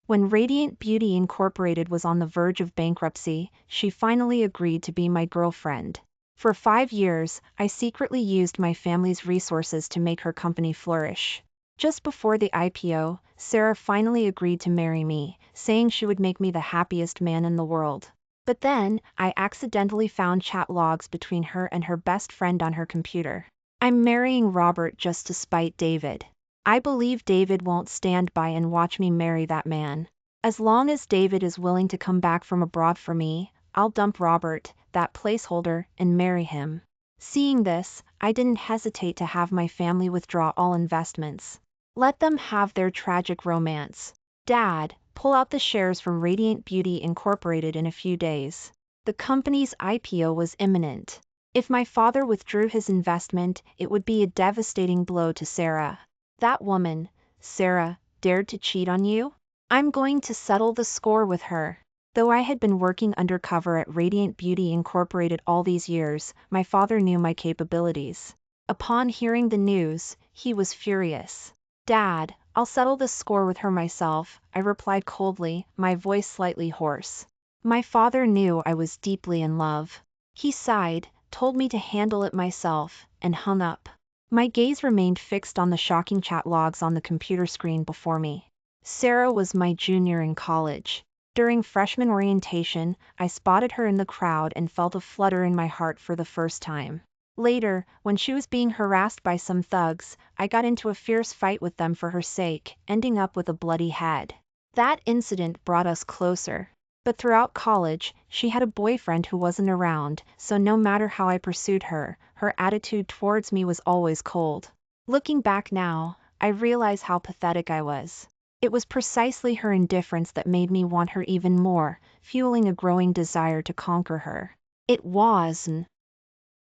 When Radiant Beauty Incorporated was on the verge of bankruptcy, she finally agreed to be my girlfriend. For 5 years, I secretly used my family's resources to make her company flourish. Just before the IPO, Sarah finally agreed to marry me, saying she would make me the happiest man in the world. But then, I accidentally found chat logs between her and her best friend on her computer. I'm marrying Robert just to spite David. I believe David won't stand by and watch me marry that man. As long as David is willing to come back from abroad for me, I'll dump Robert, that placeholder, and marry him. Seeing this, I didn't hesitate to have my family withdraw all investments. Let them have their tragic romance. Dad, pull out the shares from Radiant Beauty Incorporated in a few days. The company's IPO was imminent. If my father withdrew his investment, it would be a devastating blow to Sarah. That woman, Sarah, dared to cheat on you? I'm going to settle the score with her. Though I had been working undercover at Radiant Beauty Incorporated all these years, my father knew my capabilities. Upon hearing the news, he was furious. Dad, I'll settle the score with her myself, I replied coldly, my voice slightly hoarse. My father knew I was deeply in love. He sighed, told me to handle it myself, and hung up. My gaze remained fixed on the shocking chat logs on the computer screen before me. Sarah was my junior in college. During freshman orientation, I spotted her in the crowd and felt a flutter in my heart for the first time. Later, when she was being harassed by some thugs, I got into a fierce fight with them for her sake, ending up with a bloody head. That incident brought us closer. But throughout college, she had a boyfriend who wasn't around, so no matter how I pursued her, her attitude towards me was always cold. Looking back now, I realize how pathetic I was. It was precisely her indifference that made me want her even more, fueling a growing desire to conquer her. It wasn't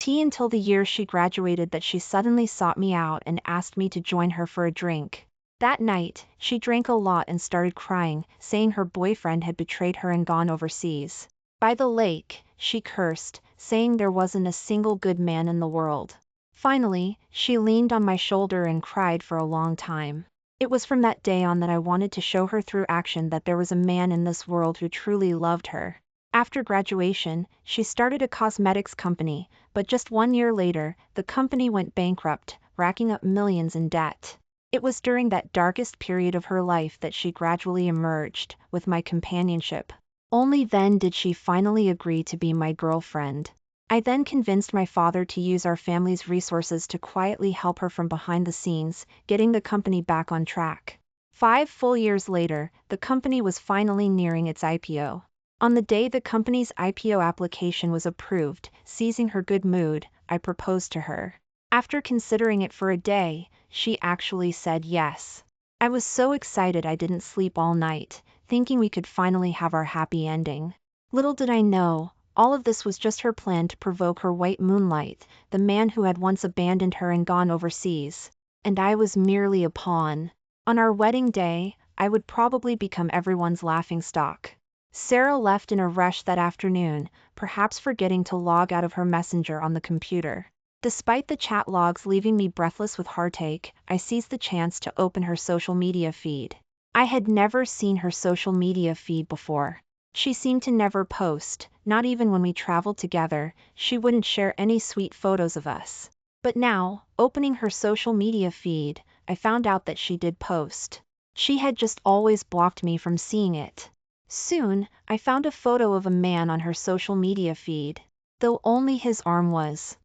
until the year she graduated that she suddenly sought me out and asked me to join her for a drink. That night, she drank a lot and started crying, saying her boyfriend had betrayed her and gone overseas. By the lake, she cursed, saying there wasn't a single good man in the world. Finally, she leaned on my shoulder and cried for a long time. It was from that day on that I wanted to show her through action that there was a man in this world who truly loved her. After graduation, she started a cosmetics company, but just 1 year later, the company went bankrupt, racking up millions in debt. It was during that darkest period of her life that she gradually emerged, with my companionship. Only then did she finally agree to be my girlfriend. I then convinced my father to use our family's resources to quietly help her from behind the scenes, getting the company back on track. 5 full years later, the company was finally nearing its IPO. On the day the company's IPO application was approved, seizing her good mood, I proposed to her. After considering it for a day, she actually said yes. I was so excited I didn't sleep all night, thinking we could finally have our happy ending. Little did I know, all of this was just her plan to provoke her white moonlight, the man who had once abandoned her and gone overseas. And I was merely a pawn. On our wedding day, I would probably become everyone's laughingstock. Sarah left in a rush that afternoon, perhaps forgetting to log out of her messenger on the computer. Despite the chat logs leaving me breathless with heartache, I seized the chance to open her social media feed. I had never seen her social media feed before. She seemed to never post, not even when we traveled together. She wouldn't share any sweet photos of us. But now, opening her social media feed, I found out that she did post. She had just always blocked me from seeing it. Soon, I found a photo of a man on her social media feed. Though only his arm was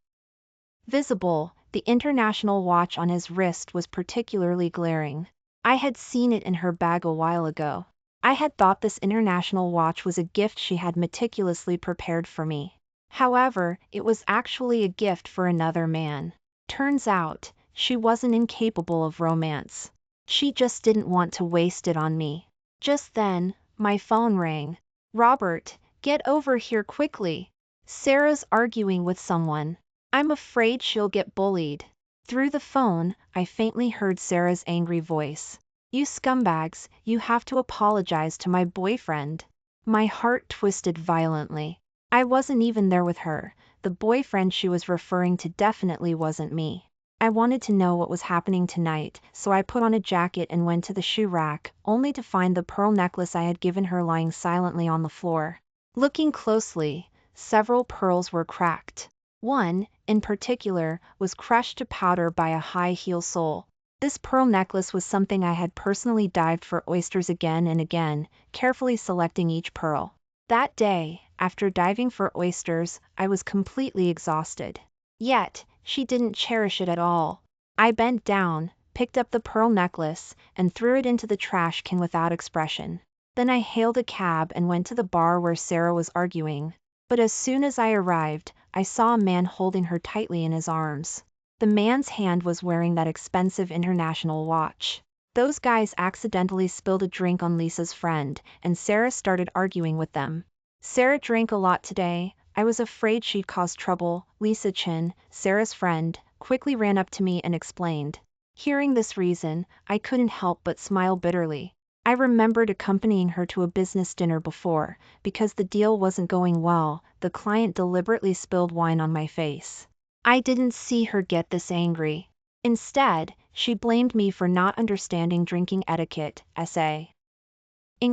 visible, the international watch on his wrist was particularly glaring. I had seen it in her bag a while ago. I had thought this international watch was a gift she had meticulously prepared for me. However, it was actually a gift for another man. Turns out, she wasn't incapable of romance. She just didn't want to waste it on me. Just then, my phone rang. Robert, get over here quickly. Sarah's arguing with someone. I'm afraid she'll get bullied. Through the phone, I faintly heard Sarah's angry voice. You scumbags, you have to apologize to my boyfriend. My heart twisted violently. I wasn't even there with her. The boyfriend she was referring to definitely wasn't me. I wanted to know what was happening tonight, so I put on a jacket and went to the shoe rack, only to find the pearl necklace I had given her lying silently on the floor. Looking closely, several pearls were cracked. One, in particular, was crushed to powder by a high-heel sole. This pearl necklace was something I had personally dived for oysters again and again, carefully selecting each pearl. That day, after diving for oysters, I was completely exhausted. Yet, she didn't cherish it at all. I bent down, picked up the pearl necklace, and threw it into the trash can without expression. Then I hailed a cab and went to the bar where Sarah was arguing. But as soon as I arrived, I saw a man holding her tightly in his arms. The man's hand was wearing that expensive international watch. Those guys accidentally spilled a drink on Lisa's friend, and Sarah started arguing with them. Sarah drank a lot today. I was afraid she'd cause trouble. Lisa Chin, Sarah's friend, quickly ran up to me and explained. Hearing this reason, I couldn't help but smile bitterly. I remembered accompanying her to a business dinner before. Because the deal wasn't going well, the client deliberately spilled wine on my face. I didn't see her get this angry. Instead, she blamed me for not understanding drinking etiquette, saying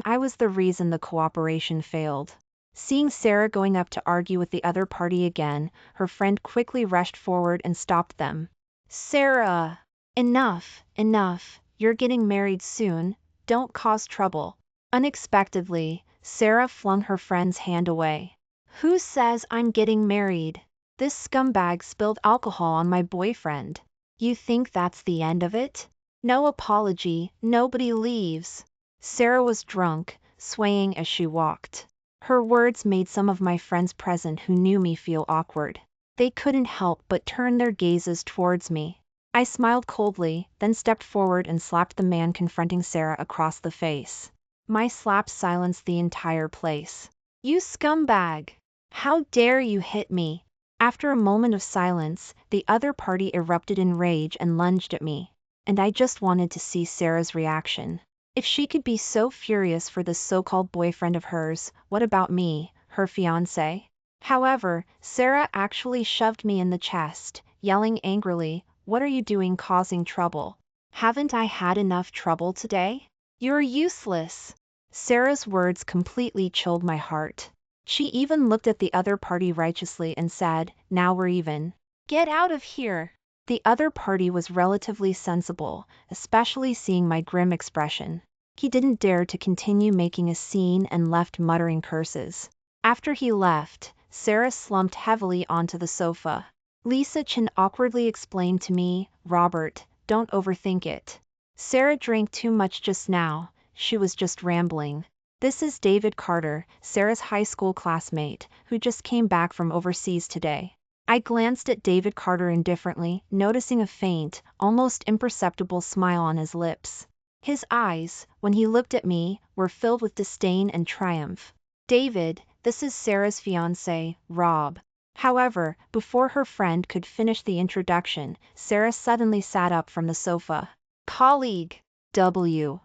I was the reason the cooperation failed. Seeing Sarah going up to argue with the other party again, her friend quickly rushed forward and stopped them. Sarah! Enough, enough, you're getting married soon, don't cause trouble. Unexpectedly, Sarah flung her friend's hand away. Who says I'm getting married? This scumbag spilled alcohol on my boyfriend. You think that's the end of it? No apology, nobody leaves. Sarah was drunk, swaying as she walked. Her words made some of my friends present who knew me feel awkward. They couldn't help but turn their gazes towards me. I smiled coldly, then stepped forward and slapped the man confronting Sarah across the face. My slap silenced the entire place. You scumbag! How dare you hit me? After a moment of silence, the other party erupted in rage and lunged at me. And I just wanted to see Sarah's reaction. If she could be so furious for this so-called boyfriend of hers, what about me, her fiancé? However, Sarah actually shoved me in the chest, yelling angrily, "What are you doing causing trouble? Haven't I had enough trouble today? You're useless." Sarah's words completely chilled my heart. She even looked at the other party righteously and said, "Now we're even. Get out of here." The other party was relatively sensible, especially seeing my grim expression. He didn't dare to continue making a scene and left muttering curses. After he left, Sarah slumped heavily onto the sofa. Lisa Chin awkwardly explained to me, "Robert, don't overthink it. Sarah drank too much just now, she was just rambling. This is David Carter, Sarah's high school classmate, who just came back from overseas today." I glanced at David Carter indifferently, noticing a faint, almost imperceptible smile on his lips. His eyes, when he looked at me, were filled with disdain and triumph. "David, this is Sarah's fiancé, Rob." However, before her friend could finish the introduction, Sarah suddenly sat up from the sofa. "Colleague, W.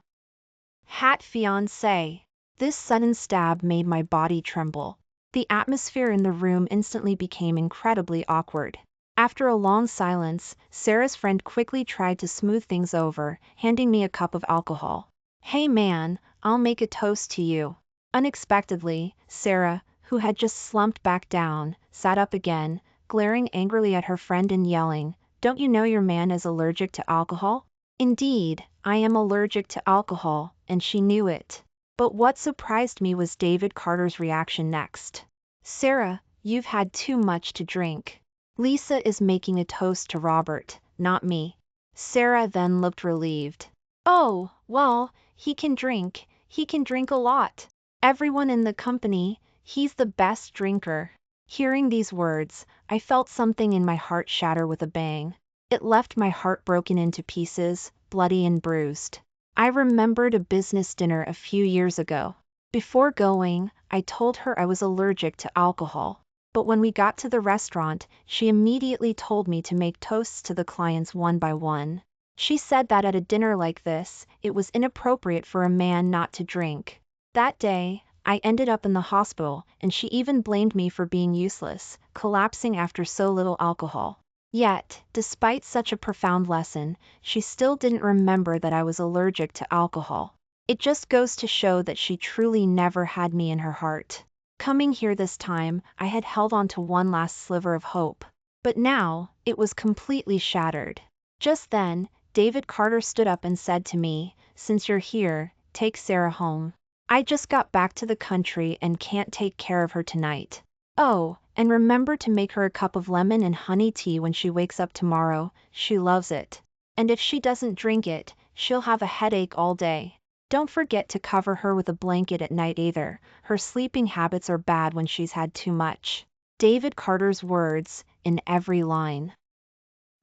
Hat fiancé." This sudden stab made my body tremble. The atmosphere in the room instantly became incredibly awkward. After a long silence, Sarah's friend quickly tried to smooth things over, handing me a cup of alcohol. "Hey man, I'll make a toast to you." Unexpectedly, Sarah, who had just slumped back down, sat up again, glaring angrily at her friend and yelling, "Don't you know your man is allergic to alcohol?" Indeed, I am allergic to alcohol, and she knew it. But what surprised me was David Carter's reaction next. "Sarah, you've had too much to drink. Lisa is making a toast to Robert, not me." Sarah then looked relieved. "Oh, well, he can drink a lot. Everyone in the company, he's the best drinker." Hearing these words, I felt something in my heart shatter with a bang. It left my heart broken into pieces, bloody and bruised. I remembered a business dinner a few years ago. Before going, I told her I was allergic to alcohol. But when we got to the restaurant, she immediately told me to make toasts to the clients one by one. She said that at a dinner like this, it was inappropriate for a man not to drink. That day, I ended up in the hospital, and she even blamed me for being useless, collapsing after so little alcohol. Yet, despite such a profound lesson, she still didn't remember that I was allergic to alcohol. It just goes to show that she truly never had me in her heart. Coming here this time, I had held on to one last sliver of hope. But now, it was completely shattered. Just then, David Carter stood up and said to me, "Since you're here, take Sarah home. I just got back to the country and can't take care of her tonight. Oh, and remember to make her a cup of lemon and honey tea when she wakes up tomorrow, she loves it. And if she doesn't drink it, she'll have a headache all day. Don't forget to cover her with a blanket at night either, her sleeping habits are bad when she's had too much." David Carter's words, in every line,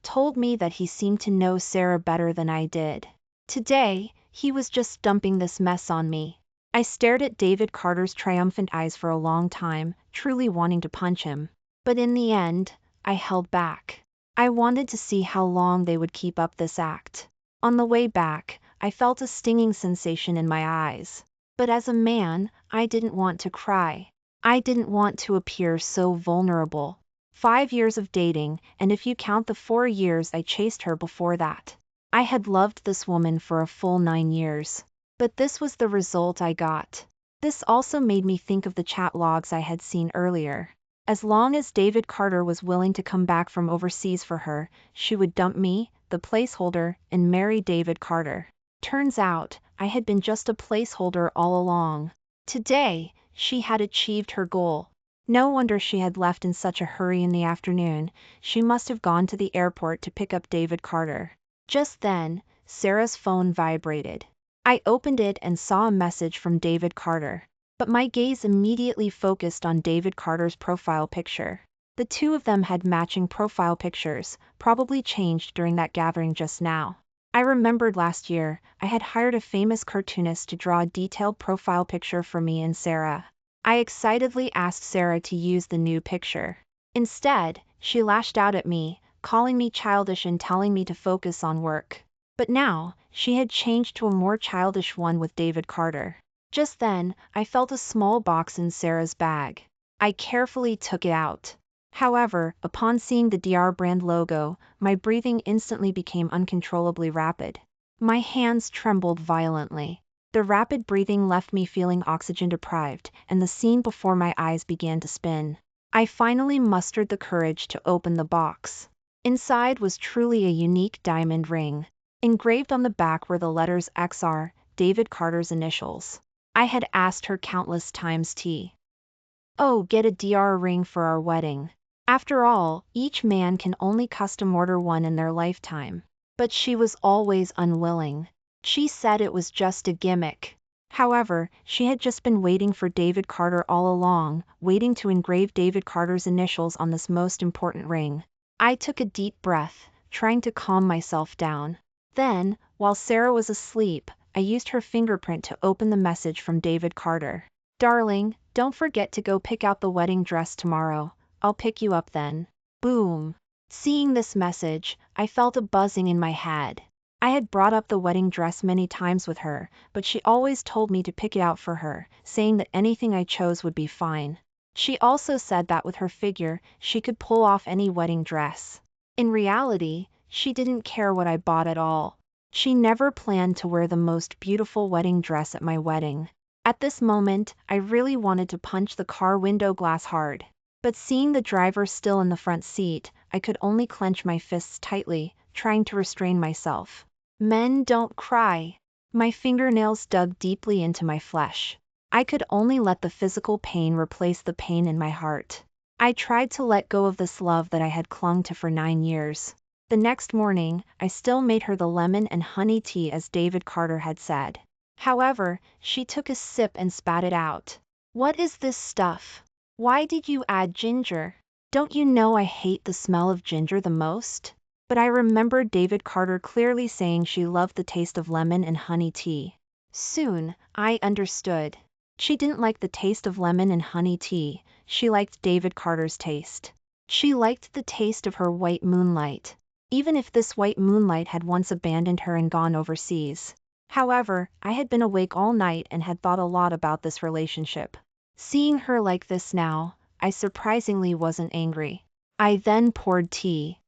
told me that he seemed to know Sarah better than I did. Today, he was just dumping this mess on me. I stared at David Carter's triumphant eyes for a long time, truly wanting to punch him. But in the end, I held back. I wanted to see how long they would keep up this act. On the way back, I felt a stinging sensation in my eyes. But as a man, I didn't want to cry. I didn't want to appear so vulnerable. 5 years of dating, and if you count the 4 years I chased her before that, I had loved this woman for a full 9 years. But this was the result I got. This also made me think of the chat logs I had seen earlier. As long as David Carter was willing to come back from overseas for her, she would dump me, the placeholder, and marry David Carter. Turns out, I had been just a placeholder all along. Today, she had achieved her goal. No wonder she had left in such a hurry in the afternoon. She must have gone to the airport to pick up David Carter. Just then, Sarah's phone vibrated. I opened it and saw a message from David Carter. But my gaze immediately focused on David Carter's profile picture. The two of them had matching profile pictures, probably changed during that gathering just now. I remembered last year, I had hired a famous cartoonist to draw a detailed profile picture for me and Sarah. I excitedly asked Sarah to use the new picture. Instead, she lashed out at me, calling me childish and telling me to focus on work. But now, she had changed to a more childish one with David Carter. Just then, I felt a small box in Sarah's bag. I carefully took it out. However, upon seeing the DR brand logo, my breathing instantly became uncontrollably rapid. My hands trembled violently. The rapid breathing left me feeling oxygen deprived, and the scene before my eyes began to spin. I finally mustered the courage to open the box. Inside was truly a unique diamond ring. Engraved on the back were the letters XR, David Carter's initials. I had asked her countless times to, "Oh, get a DR ring for our wedding." After all, each man can only custom order one in their lifetime. But she was always unwilling. She said it was just a gimmick. However, she had just been waiting for David Carter all along, waiting to engrave David Carter's initials on this most important ring. I took a deep breath, trying to calm myself down. Then, while Sarah was asleep, I used her fingerprint to open the message from David Carter. "Darling, don't forget to go pick out the wedding dress tomorrow. I'll pick you up then." Boom. Seeing this message, I felt a buzzing in my head. I had brought up the wedding dress many times with her, but she always told me to pick it out for her, saying that anything I chose would be fine. She also said that with her figure, she could pull off any wedding dress. In reality, she didn't care what I bought at all. She never planned to wear the most beautiful wedding dress at my wedding. At this moment, I really wanted to punch the car window glass hard. But seeing the driver still in the front seat, I could only clench my fists tightly, trying to restrain myself. Men don't cry. My fingernails dug deeply into my flesh. I could only let the physical pain replace the pain in my heart. I tried to let go of this love that I had clung to for 9 years. The next morning, I still made her the lemon and honey tea as David Carter had said. However, she took a sip and spat it out. "What is this stuff? Why did you add ginger? Don't you know I hate the smell of ginger the most?" But I remembered David Carter clearly saying she loved the taste of lemon and honey tea. Soon, I understood. She didn't like the taste of lemon and honey tea, she liked David Carter's taste. She liked the taste of her white moonlight, even if this white moonlight had once abandoned her and gone overseas. However, I had been awake all night and had thought a lot about this relationship. Seeing her like this now, I surprisingly wasn't angry. I then poured tea.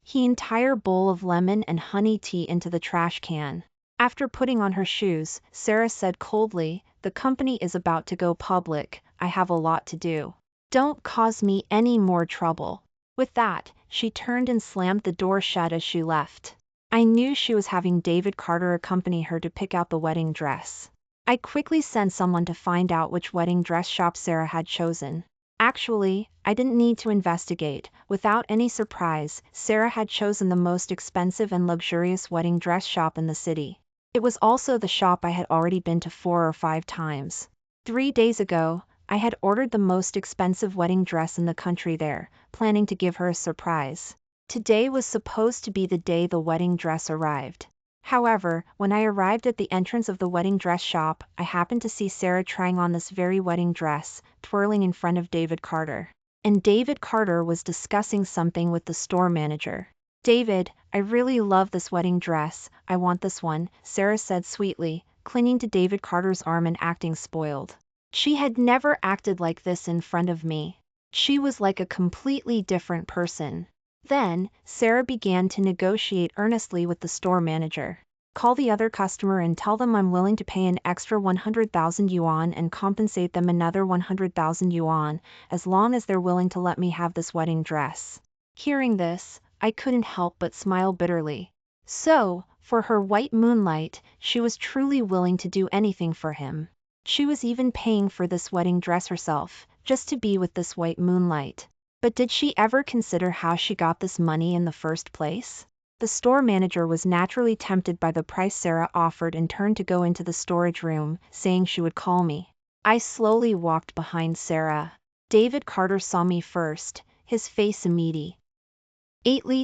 He entire bowl of lemon and honey tea into the trash can. After putting on her shoes, Sarah said coldly, "The company is about to go public, I have a lot to do. Don't cause me any more trouble." With that, she turned and slammed the door shut as she left. I knew she was having David Carter accompany her to pick out the wedding dress. I quickly sent someone to find out which wedding dress shop Sarah had chosen. Actually, I didn't need to investigate. Without any surprise, Sarah had chosen the most expensive and luxurious wedding dress shop in the city. It was also the shop I had already been to 4 or 5 times. 3 days ago, I had ordered the most expensive wedding dress in the country there, planning to give her a surprise. Today was supposed to be the day the wedding dress arrived. However, when I arrived at the entrance of the wedding dress shop, I happened to see Sarah trying on this very wedding dress, twirling in front of David Carter. And David Carter was discussing something with the store manager. "David, I really love this wedding dress, I want this one," Sarah said sweetly, clinging to David Carter's arm and acting spoiled. She had never acted like this in front of me. She was like a completely different person. Then, Sarah began to negotiate earnestly with the store manager. "Call the other customer and tell them I'm willing to pay an extra 100,000 yuan and compensate them another 100,000 yuan, as long as they're willing to let me have this wedding dress." Hearing this, I couldn't help but smile bitterly. So, for her white moonlight, she was truly willing to do anything for him. She was even paying for this wedding dress herself, just to be with this white moonlight. But did she ever consider how she got this money in the first place? The store manager was naturally tempted by the price Sarah offered and turned to go into the storage room, saying she would call me. I slowly walked behind Sarah. David Carter saw me first, his face immediately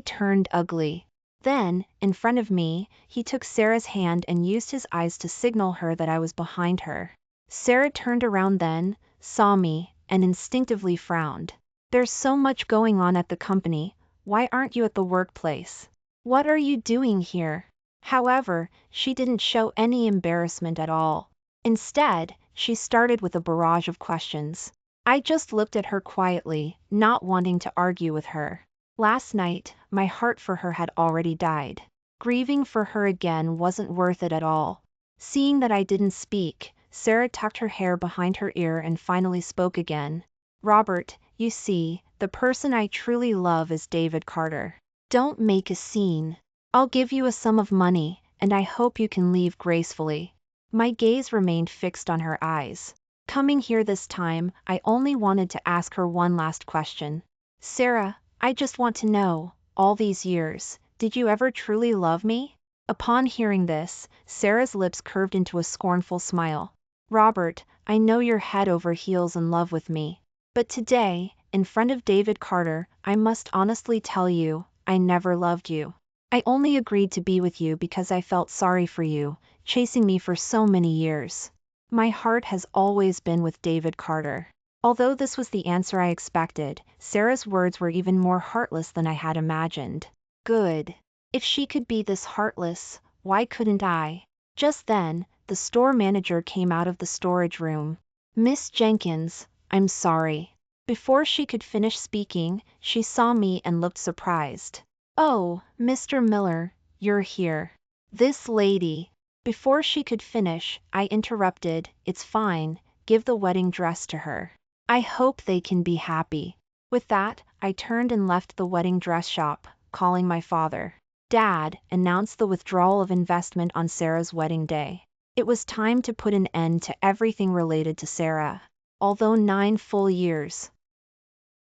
turned ugly. Then, in front of me, he took Sarah's hand and used his eyes to signal her that I was behind her. Sarah turned around then, saw me, and instinctively frowned. "There's so much going on at the company, why aren't you at the workplace? What are you doing here?" However, she didn't show any embarrassment at all. Instead, she started with a barrage of questions. I just looked at her quietly, not wanting to argue with her. Last night, my heart for her had already died. Grieving for her again wasn't worth it at all. Seeing that I didn't speak, Sarah tucked her hair behind her ear and finally spoke again. "Robert, you see, the person I truly love is David Carter. Don't make a scene. I'll give you a sum of money, and I hope you can leave gracefully." My gaze remained fixed on her eyes. Coming here this time, I only wanted to ask her one last question. "Sarah, I just want to know, all these years, did you ever truly love me?" Upon hearing this, Sarah's lips curved into a scornful smile. "Robert, I know you're head over heels in love with me. But today, in front of David Carter, I must honestly tell you, I never loved you. I only agreed to be with you because I felt sorry for you, chasing me for so many years. My heart has always been with David Carter." Although this was the answer I expected, Sarah's words were even more heartless than I had imagined. Good. If she could be this heartless, why couldn't I? Just then, the store manager came out of the storage room. "Miss Jenkins, I'm sorry." Before she could finish speaking, she saw me and looked surprised. "Oh, Mr. Miller, you're here. This lady." Before she could finish, I interrupted, "It's fine, give the wedding dress to her. I hope they can be happy." With that, I turned and left the wedding dress shop, calling my father. "Dad," announced the withdrawal of investment on Sarah's wedding day. It was time to put an end to everything related to Sarah. Although 9 full years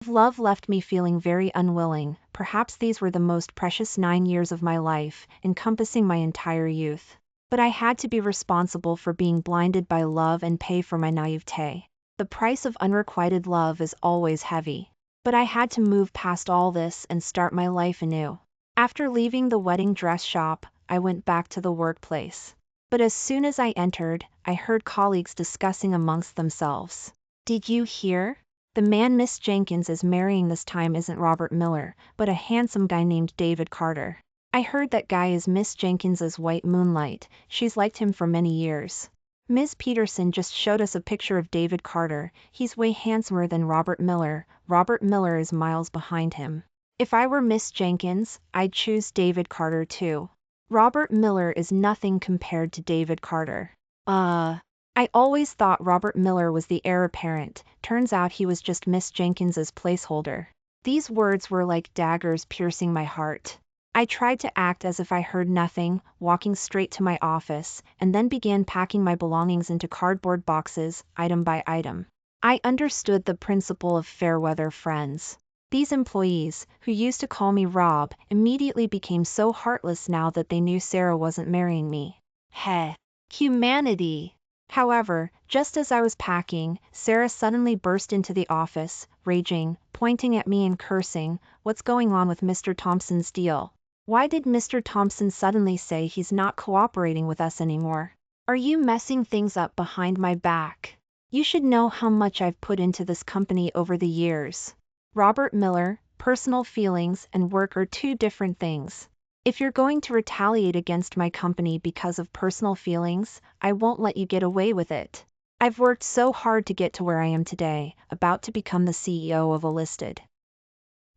of love left me feeling very unwilling, perhaps these were the most precious 9 years of my life, encompassing my entire youth. But I had to be responsible for being blinded by love and pay for my naivete. The price of unrequited love is always heavy. But I had to move past all this and start my life anew. After leaving the wedding dress shop, I went back to the workplace. But as soon as I entered, I heard colleagues discussing amongst themselves. "Did you hear? The man Miss Jenkins is marrying this time isn't Robert Miller, but a handsome guy named David Carter. I heard that guy is Miss Jenkins's white moonlight, she's liked him for many years. Ms. Peterson just showed us a picture of David Carter, he's way handsomer than Robert Miller is miles behind him. If I were Miss Jenkins, I'd choose David Carter too. Robert Miller is nothing compared to David Carter. I always thought Robert Miller was the heir apparent, turns out he was just Miss Jenkins's placeholder. These words were like daggers piercing my heart. I tried to act as if I heard nothing, walking straight to my office, and then began packing my belongings into cardboard boxes, item by item. I understood the principle of fair weather friends. These employees, who used to call me Rob, immediately became so heartless now that they knew Sarah wasn't marrying me. Heh. Humanity. However, just as I was packing, Sarah suddenly burst into the office, raging, pointing at me and cursing, "What's going on with Mr. Thompson's deal? Why did Mr. Thompson suddenly say he's not cooperating with us anymore? Are you messing things up behind my back? You should know how much I've put into this company over the years." Robert Miller, personal feelings and work are two different things. If you're going to retaliate against my company because of personal feelings, I won't let you get away with it. I've worked so hard to get to where I am today, about to become the CEO of a listed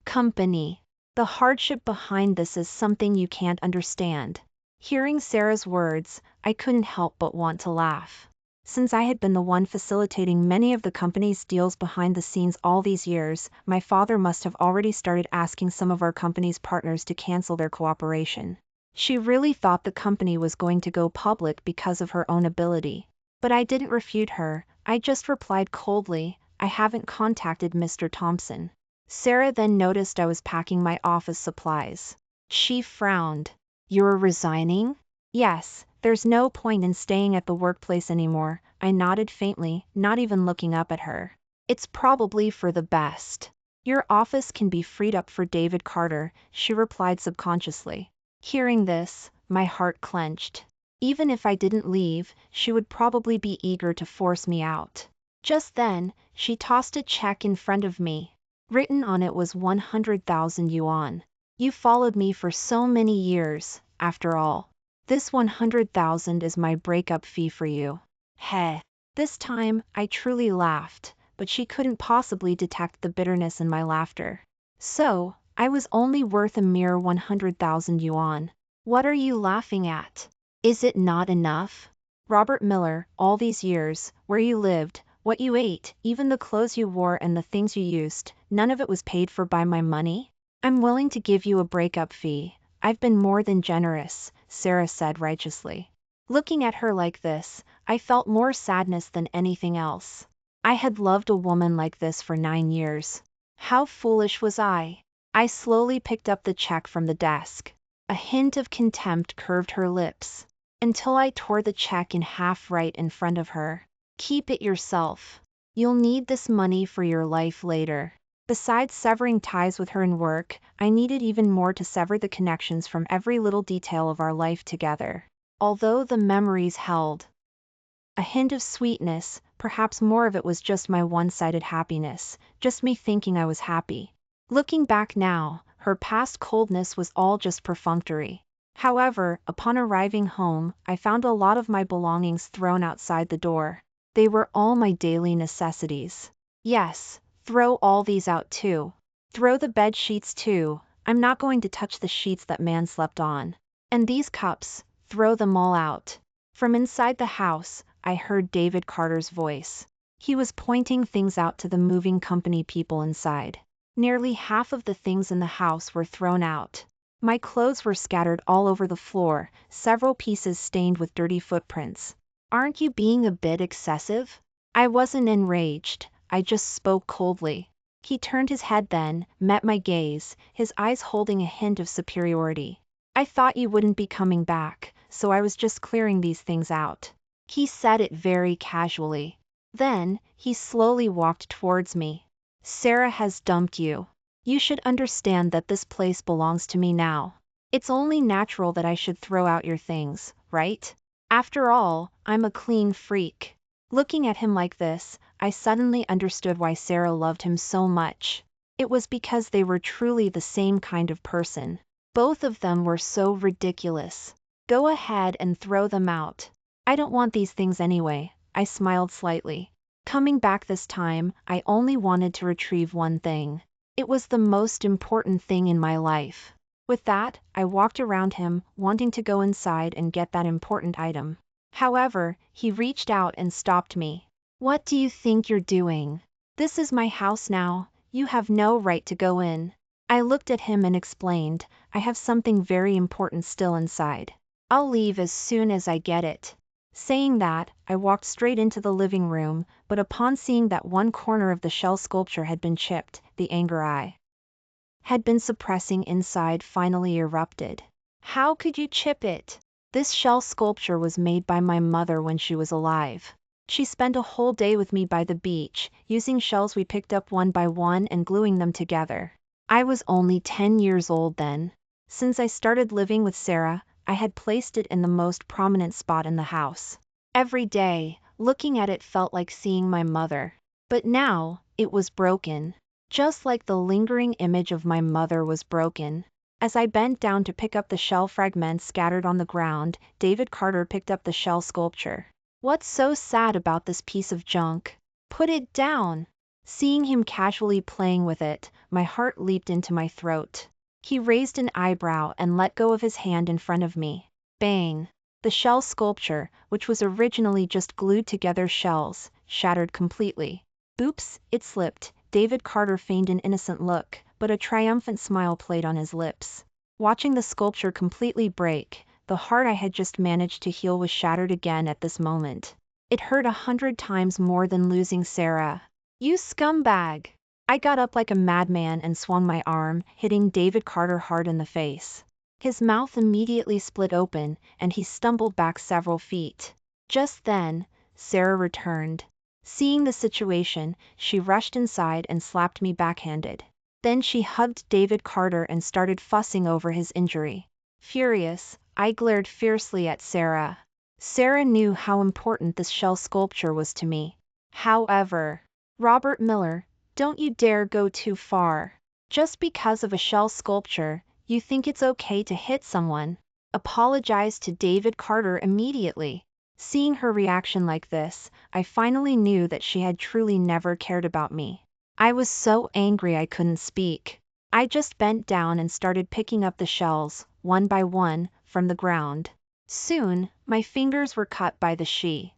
company. The hardship behind this is something you can't understand. Hearing Sarah's words, I couldn't help but want to laugh. Since I had been the one facilitating many of the company's deals behind the scenes all these years, my father must have already started asking some of our company's partners to cancel their cooperation. She really thought the company was going to go public because of her own ability. But I didn't refute her, I just replied coldly, "I haven't contacted Mr. Thompson." Sarah then noticed I was packing my office supplies. She frowned. "You're resigning?" "Yes, there's no point in staying at the workplace anymore," I nodded faintly, not even looking up at her. "It's probably for the best. Your office can be freed up for David Carter," she replied subconsciously. Hearing this, my heart clenched. Even if I didn't leave, she would probably be eager to force me out. Just then, she tossed a check in front of me. Written on it was 100,000 yuan. "You followed me for so many years, after all. This 100,000 is my breakup fee for you." Heh. This time, I truly laughed, but she couldn't possibly detect the bitterness in my laughter. "So, I was only worth a mere 100,000 yuan. What are you laughing at? Is it not enough? Robert Miller, all these years, where you lived, what you ate, even the clothes you wore and the things you used, none of it was paid for by my money? I'm willing to give you a breakup fee. I've been more than generous," Sarah said righteously. Looking at her like this, I felt more sadness than anything else. I had loved a woman like this for 9 years. How foolish was I? I slowly picked up the check from the desk. A hint of contempt curved her lips. Until I tore the check in half right in front of her. "Keep it yourself. You'll need this money for your life later." Besides severing ties with her in work, I needed even more to sever the connections from every little detail of our life together. Although the memories held a hint of sweetness, perhaps more of it was just my one-sided happiness, just me thinking I was happy. Looking back now, her past coldness was all just perfunctory. However, upon arriving home, I found a lot of my belongings thrown outside the door. They were all my daily necessities. Yes, throw all these out too. Throw the bed sheets too. I'm not going to touch the sheets that man slept on. And these cups, throw them all out. From inside the house, I heard David Carter's voice. He was pointing things out to the moving company people inside. Nearly half of the things in the house were thrown out. My clothes were scattered all over the floor, several pieces stained with dirty footprints. "Aren't you being a bit excessive?" I wasn't enraged, I just spoke coldly. He turned his head then, met my gaze, his eyes holding a hint of superiority. "I thought you wouldn't be coming back, so I was just clearing these things out." He said it very casually. Then, he slowly walked towards me. "Sarah has dumped you. You should understand that this place belongs to me now. It's only natural that I should throw out your things, right? After all, I'm a clean freak." Looking at him like this, I suddenly understood why Sarah loved him so much. It was because they were truly the same kind of person. Both of them were so ridiculous. "Go ahead and throw them out. I don't want these things anyway," I smiled slightly. Coming back this time, I only wanted to retrieve one thing. It was the most important thing in my life. With that, I walked around him, wanting to go inside and get that important item. However, he reached out and stopped me. What do you think you're doing? This is my house now, you have no right to go in. I looked at him and explained, I have something very important still inside. I'll leave as soon as I get it. Saying that, I walked straight into the living room, but upon seeing that one corner of the shell sculpture had been chipped, the anger I had been suppressing inside finally erupted. How could you chip it? This shell sculpture was made by my mother when she was alive. She spent a whole day with me by the beach, using shells we picked up one by one and gluing them together. I was only 10 years old then. Since I started living with Sarah, I had placed it in the most prominent spot in the house. Every day, looking at it felt like seeing my mother. But now, it was broken. Just like the lingering image of my mother was broken. As I bent down to pick up the shell fragments scattered on the ground, David Carter picked up the shell sculpture. What's so sad about this piece of junk? Put it down! Seeing him casually playing with it, my heart leaped into my throat. He raised an eyebrow and let go of his hand in front of me. Bang! The shell sculpture, which was originally just glued together shells, shattered completely. Oops, it slipped. David Carter feigned an innocent look, but a triumphant smile played on his lips. Watching the sculpture completely break, the heart I had just managed to heal was shattered again at this moment. It hurt 100 times more than losing Sarah. You scumbag! I got up like a madman and swung my arm, hitting David Carter hard in the face. His mouth immediately split open, and he stumbled back several feet. Just then, Sarah returned. Seeing the situation, she rushed inside and slapped me backhanded. Then she hugged David Carter and started fussing over his injury. Furious, I glared fiercely at Sarah. Sarah knew how important this shell sculpture was to me. However, Robert Miller, don't you dare go too far. Just because of a shell sculpture, you think it's okay to hit someone. Apologize to David Carter immediately. Seeing her reaction like this, I finally knew that she had truly never cared about me. I was so angry I couldn't speak. I just bent down and started picking up the shells, one by one, from the ground. Soon, my fingers were cut by the shell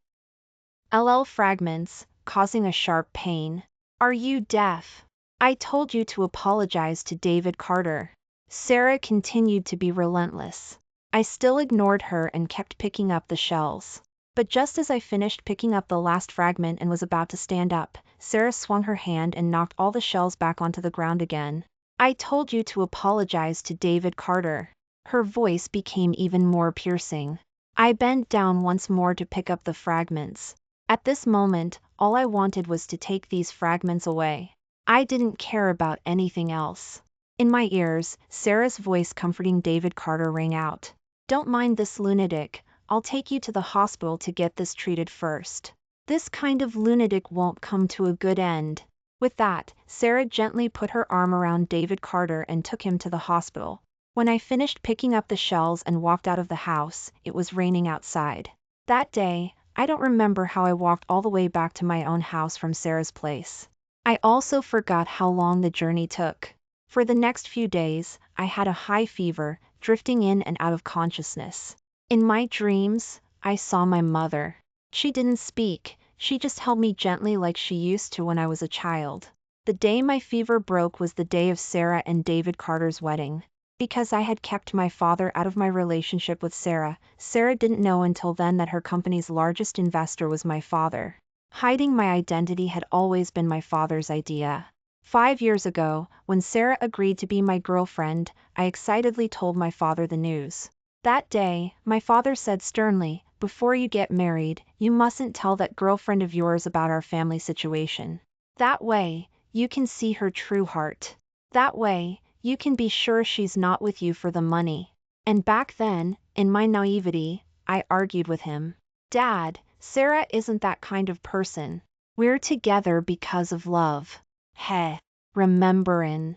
fragments, causing a sharp pain. Are you deaf? I told you to apologize to David Carter. Sarah continued to be relentless. I still ignored her and kept picking up the shells. But just as I finished picking up the last fragment and was about to stand up, Sarah swung her hand and knocked all the shells back onto the ground again. I told you to apologize to David Carter. Her voice became even more piercing. I bent down once more to pick up the fragments. At this moment, all I wanted was to take these fragments away. I didn't care about anything else. In my ears, Sarah's voice comforting David Carter rang out. Don't mind this lunatic. I'll take you to the hospital to get this treated first. This kind of lunatic won't come to a good end. With that, Sarah gently put her arm around David Carter and took him to the hospital. When I finished picking up the shells and walked out of the house, it was raining outside. That day, I don't remember how I walked all the way back to my own house from Sarah's place. I also forgot how long the journey took. For the next few days, I had a high fever, drifting in and out of consciousness. In my dreams, I saw my mother. She didn't speak, she just held me gently like she used to when I was a child. The day my fever broke was the day of Sarah and David Carter's wedding. Because I had kept my father out of my relationship with Sarah, Sarah didn't know until then that her company's largest investor was my father. Hiding my identity had always been my father's idea. 5 years ago, when Sarah agreed to be my girlfriend, I excitedly told my father the news. That day, my father said sternly, "Before you get married, you mustn't tell that girlfriend of yours about our family situation. That way, you can see her true heart. That way, you can be sure she's not with you for the money." And back then, in my naivety, I argued with him. Dad, Sarah isn't that kind of person. We're together because of love. Heh, rememberin'.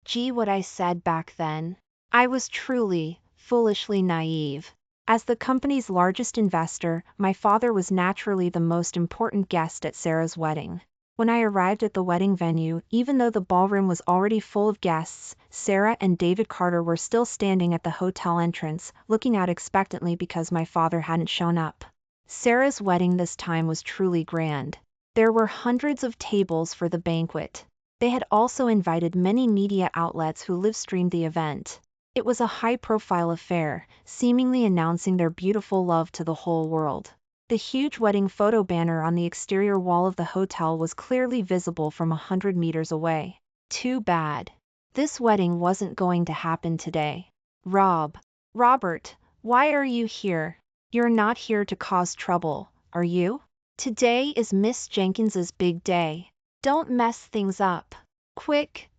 Gee, what I said back then. I was truly, foolishly naive. As the company's largest investor, my father was naturally the most important guest at Sarah's wedding. When I arrived at the wedding venue, even though the ballroom was already full of guests, Sarah and David Carter were still standing at the hotel entrance, looking out expectantly because my father hadn't shown up. Sarah's wedding this time was truly grand. There were hundreds of tables for the banquet. They had also invited many media outlets who live-streamed the event. It was a high-profile affair, seemingly announcing their beautiful love to the whole world. The huge wedding photo banner on the exterior wall of the hotel was clearly visible from 100 meters away. Too bad. This wedding wasn't going to happen today. Robert, why are you here? You're not here to cause trouble, are you? Today is Miss Jenkins's big day. Don't mess things up. Quick,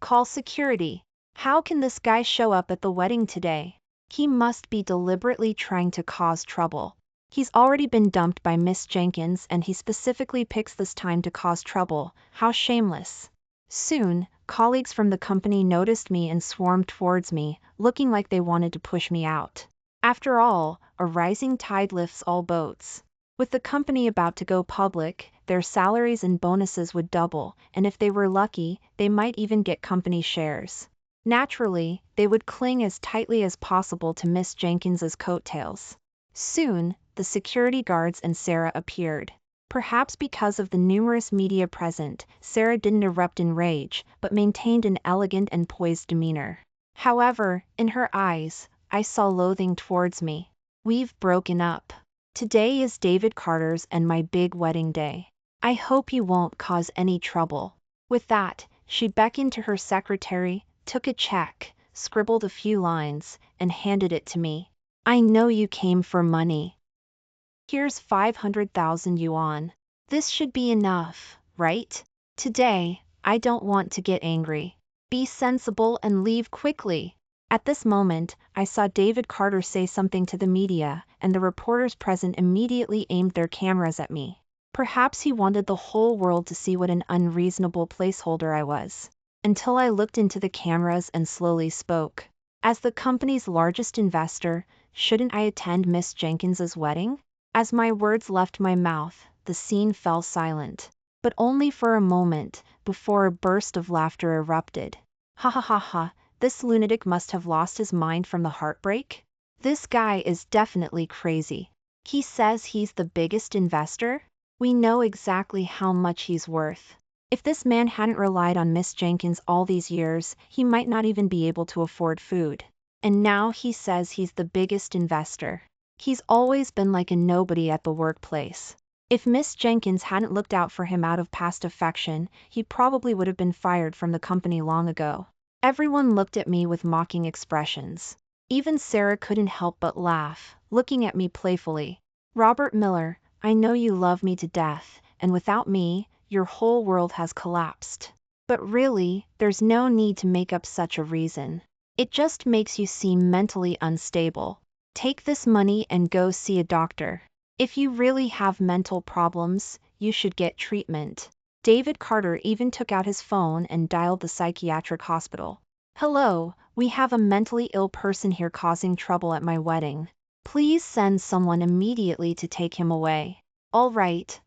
call security. How can this guy show up at the wedding today? He must be deliberately trying to cause trouble. He's already been dumped by Miss Jenkins and he specifically picks this time to cause trouble. How shameless. Soon, colleagues from the company noticed me and swarmed towards me, looking like they wanted to push me out. After all, a rising tide lifts all boats. With the company about to go public, their salaries and bonuses would double, and if they were lucky, they might even get company shares. Naturally, they would cling as tightly as possible to Miss Jenkins's coattails. Soon, the security guards and Sarah appeared. Perhaps because of the numerous media present, Sarah didn't erupt in rage, but maintained an elegant and poised demeanor. However, in her eyes, I saw loathing towards me. We've broken up. Today is David Carter's and my big wedding day. I hope you won't cause any trouble. With that, she beckoned to her secretary, took a check, scribbled a few lines, and handed it to me. I know you came for money. Here's 500,000 yuan. This should be enough, right? Today, I don't want to get angry. Be sensible and leave quickly. At this moment, I saw David Carter say something to the media, and the reporters present immediately aimed their cameras at me. Perhaps he wanted the whole world to see what an unreasonable placeholder I was. Until I looked into the cameras and slowly spoke. As the company's largest investor, shouldn't I attend Miss Jenkins's wedding? As my words left my mouth, the scene fell silent. But only for a moment, before a burst of laughter erupted. Ha ha ha ha. This lunatic must have lost his mind from the heartbreak? This guy is definitely crazy. He says he's the biggest investor? We know exactly how much he's worth. If this man hadn't relied on Miss Jenkins all these years, he might not even be able to afford food. And now he says he's the biggest investor. He's always been like a nobody at the workplace. If Miss Jenkins hadn't looked out for him out of past affection, he probably would have been fired from the company long ago. Everyone looked at me with mocking expressions. Even Sarah couldn't help but laugh, looking at me playfully. Robert Miller, I know you love me to death, and without me, your whole world has collapsed. But really, there's no need to make up such a reason. It just makes you seem mentally unstable. Take this money and go see a doctor. If you really have mental problems, you should get treatment. David Carter even took out his phone and dialed the psychiatric hospital. Hello, we have a mentally ill person here causing trouble at my wedding. Please send someone immediately to take him away. All right.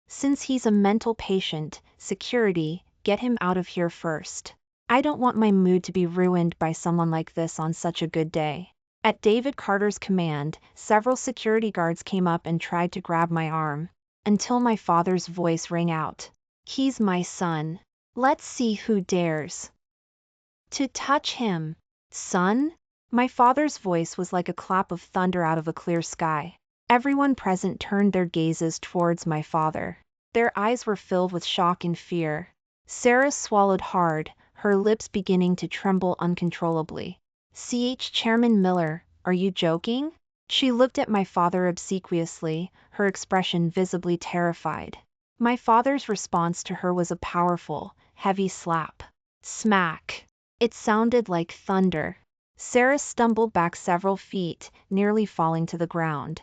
Since he's a mental patient, security, get him out of here first. I don't want my mood to be ruined by someone like this on such a good day. At David Carter's command, several security guards came up and tried to grab my arm. Until my father's voice rang out. He's my son. Let's see who dares to touch him. Son? My father's voice was like a clap of thunder out of a clear sky. Everyone present turned their gazes towards my father. Their eyes were filled with shock and fear. Sarah swallowed hard, her lips beginning to tremble uncontrollably. Chairman Miller, are you joking? She looked at my father obsequiously, her expression visibly terrified. My father's response to her was a powerful, heavy slap. Smack. It sounded like thunder. Sarah stumbled back several feet, nearly falling to the ground.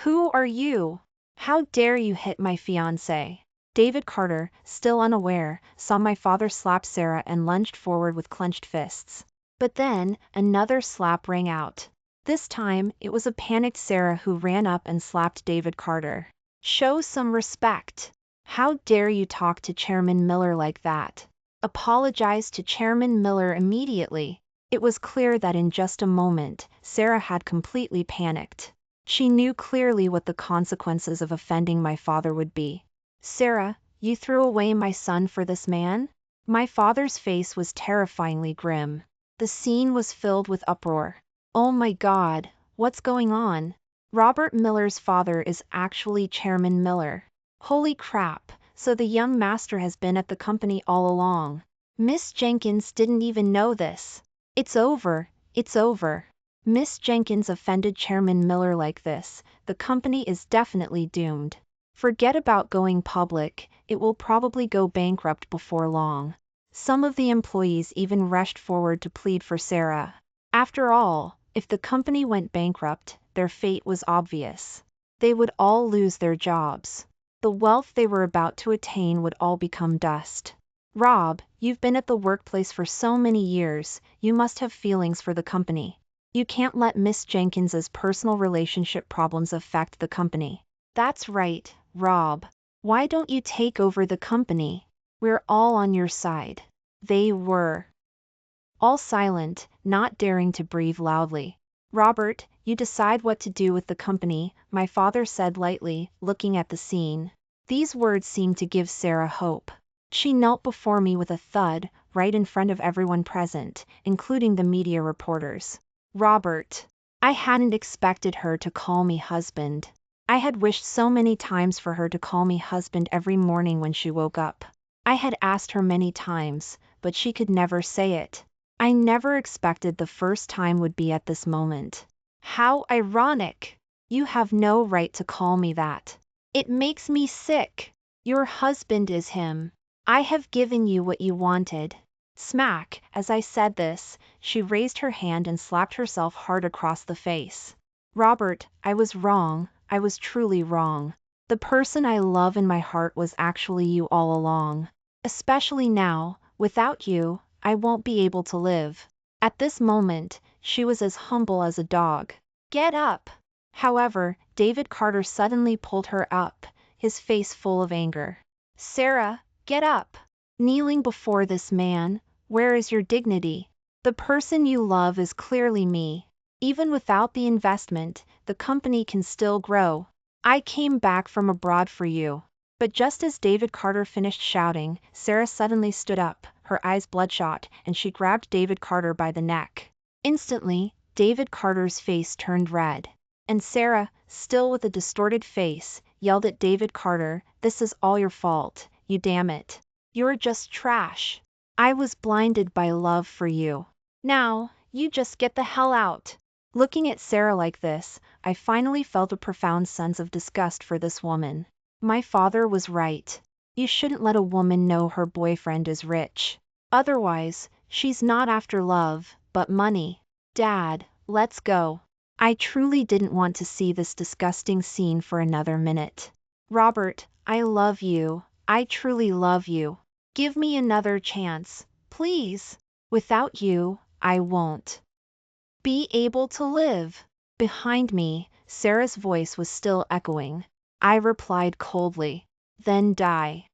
Who are you? How dare you hit my fiancé? David Carter, still unaware, saw my father slap Sarah and lunged forward with clenched fists. But then, another slap rang out. This time, it was a panicked Sarah who ran up and slapped David Carter. Show some respect. How dare you talk to Chairman Miller like that? Apologize to Chairman Miller immediately. It was clear that in just a moment, Sarah had completely panicked. She knew clearly what the consequences of offending my father would be. Sarah, you threw away my son for this man? My father's face was terrifyingly grim. The scene was filled with uproar. Oh my God, what's going on? Robert Miller's father is actually Chairman Miller. Holy crap, so the young master has been at the company all along. Miss Jenkins didn't even know this. It's over, it's over. Miss Jenkins offended Chairman Miller like this, the company is definitely doomed. Forget about going public, it will probably go bankrupt before long. Some of the employees even rushed forward to plead for Sarah. After all, if the company went bankrupt, their fate was obvious. They would all lose their jobs. The wealth they were about to attain would all become dust. Rob, you've been at the workplace for so many years, you must have feelings for the company. You can't let Miss Jenkins's personal relationship problems affect the company. That's right, Rob. Why don't you take over the company? We're all on your side. They were all silent, not daring to breathe loudly. Robert, you decide what to do with the company, my father said lightly, looking at the scene. These words seemed to give Sarah hope. She knelt before me with a thud, right in front of everyone present, including the media reporters. Robert. I hadn't expected her to call me husband. I had wished so many times for her to call me husband every morning when she woke up. I had asked her many times, but she could never say it. I never expected the first time would be at this moment. How ironic! You have no right to call me that. It makes me sick. Your husband is him. I have given you what you wanted. Smack, as I said this, she raised her hand and slapped herself hard across the face. Robert, I was wrong, I was truly wrong. The person I love in my heart was actually you all along. Especially now, without you, I won't be able to live. At this moment, she was as humble as a dog. Get up! However, David Carter suddenly pulled her up, his face full of anger. Sarah, get up! Kneeling before this man, where is your dignity? The person you love is clearly me. Even without the investment, the company can still grow. I came back from abroad for you. But just as David Carter finished shouting, Sarah suddenly stood up, her eyes bloodshot, and she grabbed David Carter by the neck. Instantly, David Carter's face turned red. And Sarah, still with a distorted face, yelled at David Carter, "This is all your fault, you damn it. You're just trash. I was blinded by love for you. Now, you just get the hell out." Looking at Sarah like this, I finally felt a profound sense of disgust for this woman. My father was right. You shouldn't let a woman know her boyfriend is rich. Otherwise, she's not after love, but money. Dad, let's go. I truly didn't want to see this disgusting scene for another minute. Robert, I love you. I truly love you. Give me another chance, please. Without you, I won't be able to live. Behind me, Sarah's voice was still echoing. I replied coldly. Then die.